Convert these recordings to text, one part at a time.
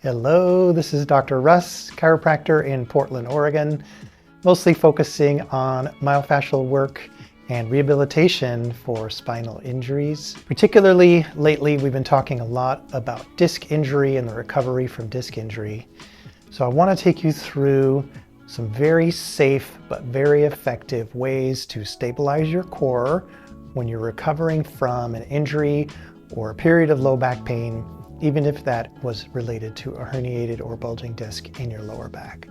Hello, this is Dr. Russ, chiropractor in Portland, Oregon, mostly focusing on myofascial work and rehabilitation for spinal injuries. Particularly lately, we've been talking a lot about disc injury and the recovery from disc injury. So I want to take you through some very safe but very effective ways to stabilize your core when you're recovering from an injury or a period of low back pain, even if that was related to a herniated or bulging disc in your lower back.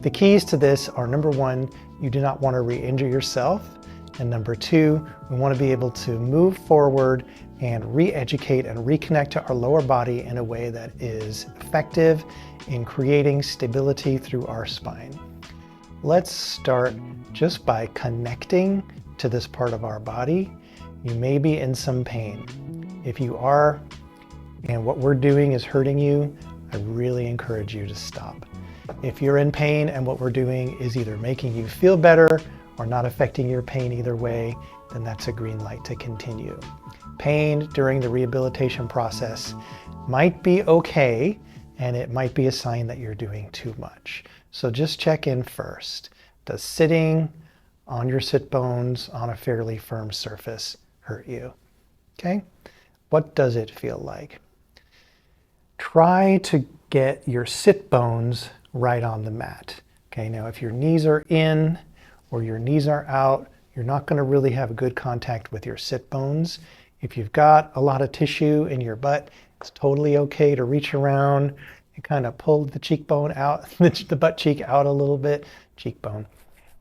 The keys to this are, number one, you do not want to re-injure yourself. And number two, we want to be able to move forward and re-educate and reconnect to our lower body in a way that is effective in creating stability through our spine. Let's start just by connecting to this part of our body. You may be in some pain. If you are, and what we're doing is hurting you, I really encourage you to stop. If you're in pain and what we're doing is either making you feel better or not affecting your pain either way, then that's a green light to continue. Pain during the rehabilitation process might be okay, and it might be a sign that you're doing too much. So just check in first. Does sitting on your sit bones on a fairly firm surface hurt you? Okay? What does it feel like? Try to get your sit bones right on the mat. Okay, now if your knees are in or your knees are out, you're not going to really have good contact with your sit bones. If you've got a lot of tissue in your butt, it's totally okay to reach around and kind of pull the cheekbone out, the butt cheek out a little bit, cheekbone.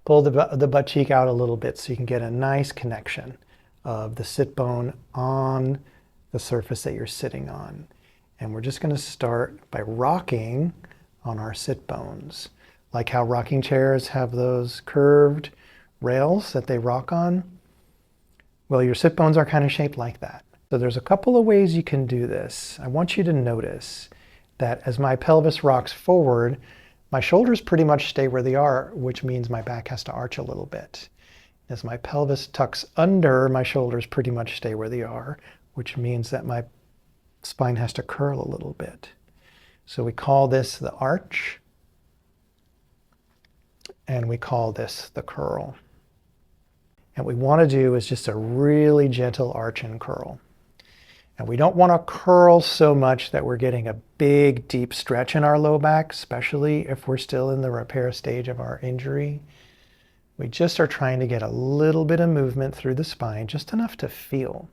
Pull the butt cheek out a little bit so you can get a nice connection of the sit bone on the surface that you're sitting on. And we're just going to start by rocking on our sit bones. Like how rocking chairs have those curved rails that they rock on. Well, your sit bones are kind of shaped like that. So there's a couple of ways you can do this. I want you to notice that as my pelvis rocks forward, my shoulders pretty much stay where they are, which means my back has to arch a little bit. As my pelvis tucks under, my shoulders pretty much stay where they are, which means that my spine has to curl a little bit. So we call this the arch, and we call this the curl. And what we want to do is just a really gentle arch and curl. And we don't want to curl so much that we're getting a big, deep stretch in our low back, especially if we're still in the repair stage of our injury. We just are trying to get a little bit of movement through the spine, just enough to feel.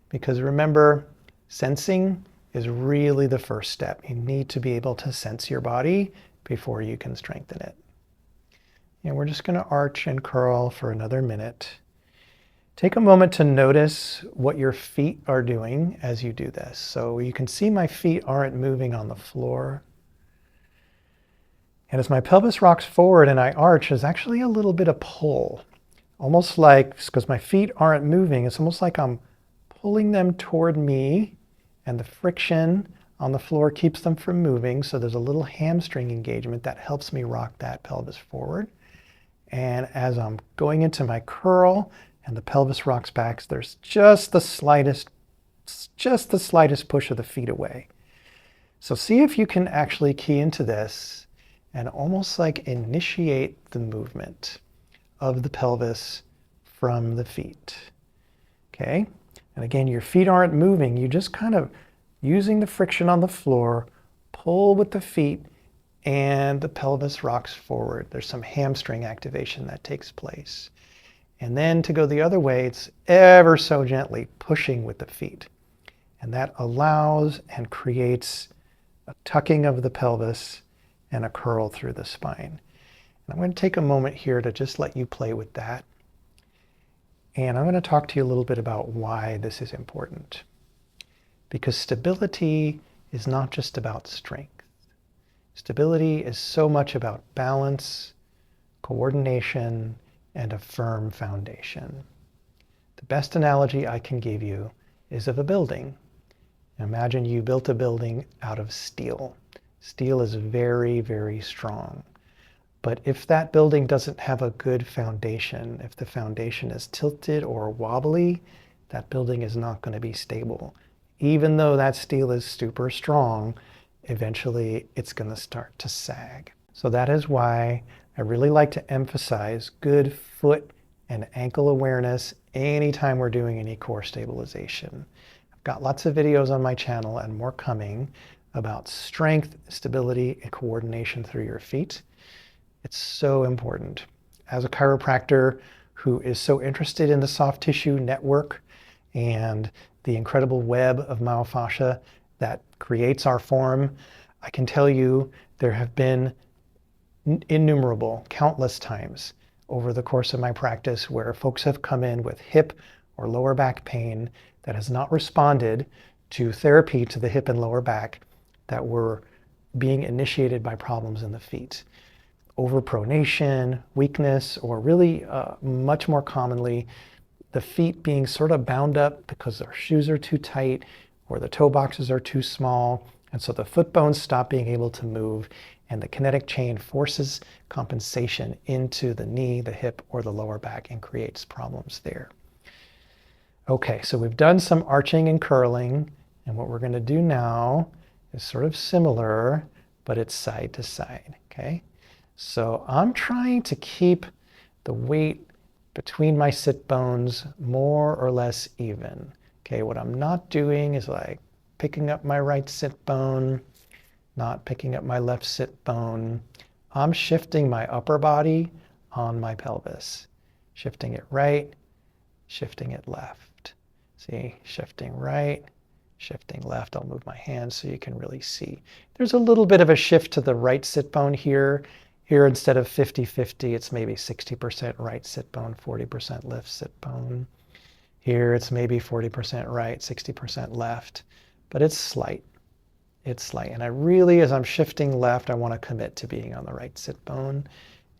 Because remember, sensing is really the first step. You need to be able to sense your body before you can strengthen it. And we're just going to arch and curl for another minute. Take a moment to notice what your feet are doing as you do this. So you can see my feet aren't moving on the floor. And as my pelvis rocks forward and I arch, there's actually a little bit of pull. Almost like, because my feet aren't moving, it's almost like I'm pulling them toward me, and the friction on the floor keeps them from moving. So there's a little hamstring engagement that helps me rock that pelvis forward. And as I'm going into my curl and the pelvis rocks back, there's just the slightest push of the feet away. So see if you can actually key into this and almost like initiate the movement of the pelvis from the feet. Okay? And again, your feet aren't moving. You just kind of, using the friction on the floor, pull with the feet and the pelvis rocks forward. There's some hamstring activation that takes place. And then to go the other way, it's ever so gently pushing with the feet. And that allows and creates a tucking of the pelvis and a curl through the spine. And I'm going to take a moment here to just let you play with that. And I'm going to talk to you a little bit about why this is important. Because stability is not just about strength. Stability is so much about balance, coordination, and a firm foundation. The best analogy I can give you is of a building. Imagine you built a building out of steel. Steel is very, very strong. But if that building doesn't have a good foundation, if the foundation is tilted or wobbly, that building is not going to be stable. Even though that steel is super strong, eventually it's going to start to sag. So that is why I really like to emphasize good foot and ankle awareness anytime we're doing any core stabilization. I've got lots of videos on my channel and more coming about strength, stability, and coordination through your feet. It's so important. As a chiropractor who is so interested in the soft tissue network and the incredible web of myofascia that creates our form, I can tell you there have been innumerable, countless times over the course of my practice where folks have come in with hip or lower back pain that has not responded to therapy to the hip and lower back that were being initiated by problems in the feet. Overpronation, weakness, or really much more commonly, the feet being sort of bound up because their shoes are too tight or the toe boxes are too small. And so the foot bones stop being able to move and the kinetic chain forces compensation into the knee, the hip, or the lower back and creates problems there. Okay, so we've done some arching and curling, and what we're going to do now is sort of similar, but it's side to side, okay? So I'm trying to keep the weight between my sit bones more or less even. Okay, what I'm not doing is like picking up my right sit bone, not picking up my left sit bone. I'm shifting my upper body on my pelvis. Shifting it right, shifting it left. See, shifting right, shifting left. I'll move my hands so you can really see. There's a little bit of a shift to the right sit bone here. Here, instead of 50-50, it's maybe 60% right sit bone, 40% left sit bone. Here, it's maybe 40% right, 60% left, but it's slight. It's slight. And I really, as I'm shifting left, I want to commit to being on the right sit bone.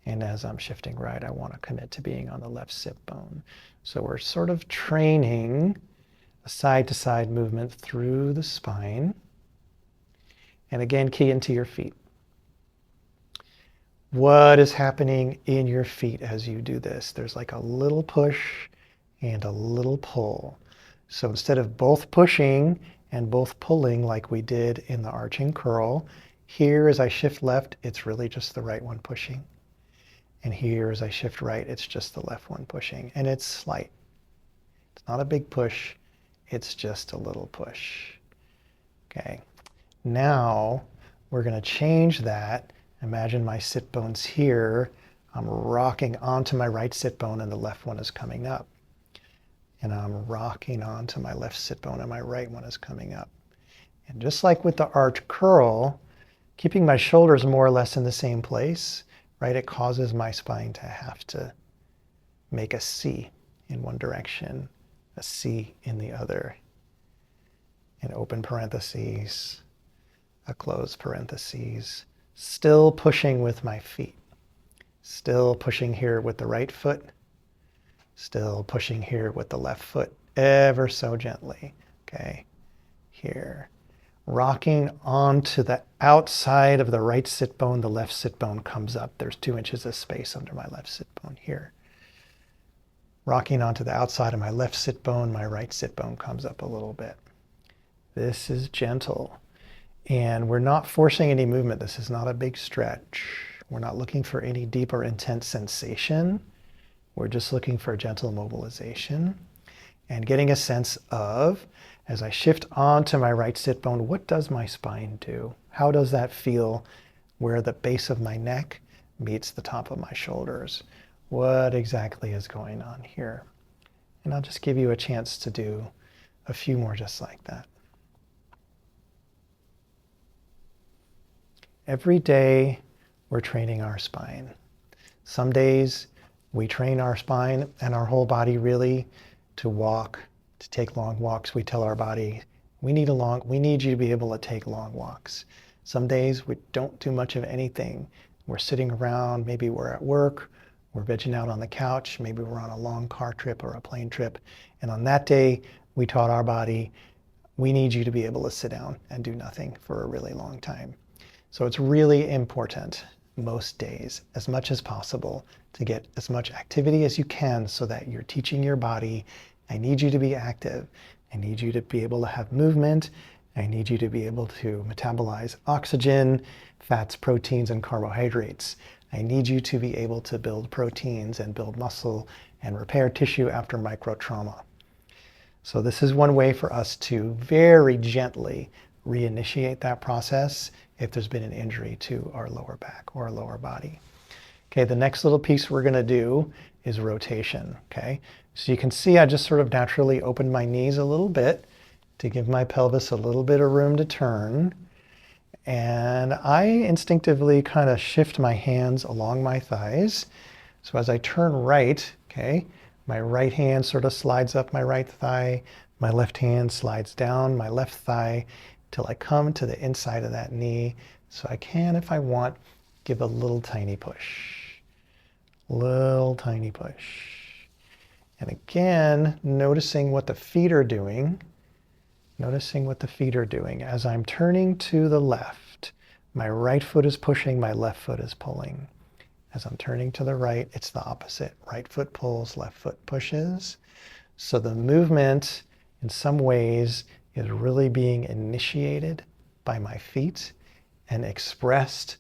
And as I'm shifting right, I want to commit to being on the left sit bone. So we're sort of training a side-to-side movement through the spine. And again, key into your feet. What is happening in your feet as you do this? There's like a little push and a little pull. So instead of both pushing and both pulling like we did in the arching curl, here as I shift left, it's really just the right one pushing. And here as I shift right, it's just the left one pushing. And it's slight. It's not a big push, it's just a little push. Okay, now we're going to change that. Imagine my sit bones here. I'm rocking onto my right sit bone and the left one is coming up. And I'm rocking onto my left sit bone and my right one is coming up. And just like with the arch curl, keeping my shoulders more or less in the same place, right? It causes my spine to have to make a C in one direction, a C in the other, an open parentheses, a closed parentheses. Still pushing with my feet. Still pushing here with the right foot. Still pushing here with the left foot, ever so gently. Okay, here. Rocking onto the outside of the right sit bone, the left sit bone comes up. There's 2 inches of space under my left sit bone here. Rocking onto the outside of my left sit bone, my right sit bone comes up a little bit. This is gentle. And we're not forcing any movement. This is not a big stretch. We're not looking for any deep or intense sensation. We're just looking for gentle mobilization and getting a sense of, as I shift onto my right sit bone, what does my spine do? How does that feel where the base of my neck meets the top of my shoulders? What exactly is going on here? And I'll just give you a chance to do a few more just like that. Every day, we're training our spine. Some days, we train our spine and our whole body really to walk, to take long walks. We tell our body, we need you to be able to take long walks. Some days, we don't do much of anything. We're sitting around, maybe we're at work, we're vegging out on the couch, maybe we're on a long car trip or a plane trip. And on that day, we taught our body, we need you to be able to sit down and do nothing for a really long time. So it's really important most days, as much as possible, to get as much activity as you can so that you're teaching your body, I need you to be active. I need you to be able to have movement I need you to be able to metabolize oxygen, fats, proteins, and carbohydrates. I need you to be able to build proteins and build muscle and repair tissue after microtrauma. So this is one way for us to very gently reinitiate that process if there's been an injury to our lower back or our lower body. Okay, the next little piece we're going to do is rotation. Okay, so you can see I just sort of naturally opened my knees a little bit to give my pelvis a little bit of room to turn. And I instinctively kind of shift my hands along my thighs. So as I turn right, okay, my right hand sort of slides up my right thigh. My left hand slides down my left thigh till I come to the inside of that knee. So I can, if I want, give a little tiny push. Little tiny push. And again, noticing what the feet are doing. Noticing what the feet are doing. As I'm turning to the left, my right foot is pushing, my left foot is pulling. As I'm turning to the right, it's the opposite. Right foot pulls, left foot pushes. So the movement, in some ways, is really being initiated by my feet and expressed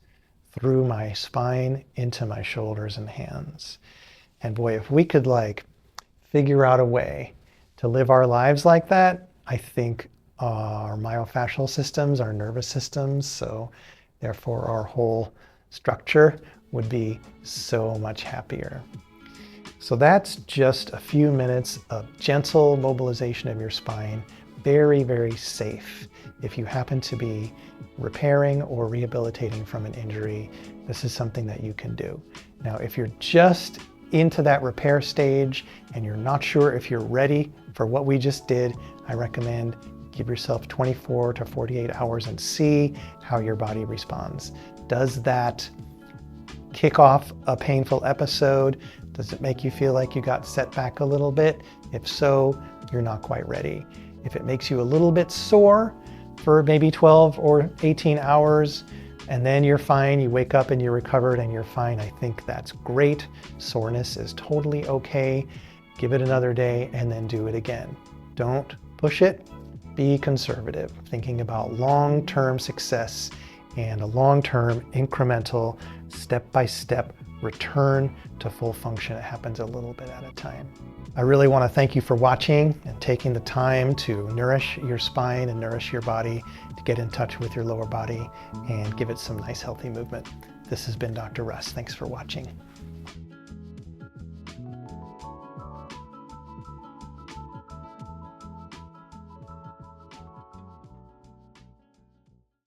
through my spine into my shoulders and hands. And boy, if we could figure out a way to live our lives like that, I think our myofascial systems, our nervous systems, so therefore our whole structure would be so much happier. So that's just a few minutes of gentle mobilization of your spine, very, very safe. If you happen to be repairing or rehabilitating from an injury, this is something that you can do. Now, if you're just into that repair stage and you're not sure if you're ready for what we just did, I recommend give yourself 24 to 48 hours and see how your body responds. Does that kick off a painful episode? Does it make you feel like you got set back a little bit? If so, you're not quite ready. If it makes you a little bit sore for maybe 12 or 18 hours, and then you're fine, you wake up and you're recovered and you're fine, I think that's great. Soreness is totally okay. Give it another day and then do it again. Don't push it. Be conservative, thinking about long-term success and a long-term incremental step-by-step return to full function. It happens a little bit at a time. I really want to thank you for watching and taking the time to nourish your spine and nourish your body, to get in touch with your lower body and give it some nice healthy movement. This has been Dr. Russ. Thanks for watching.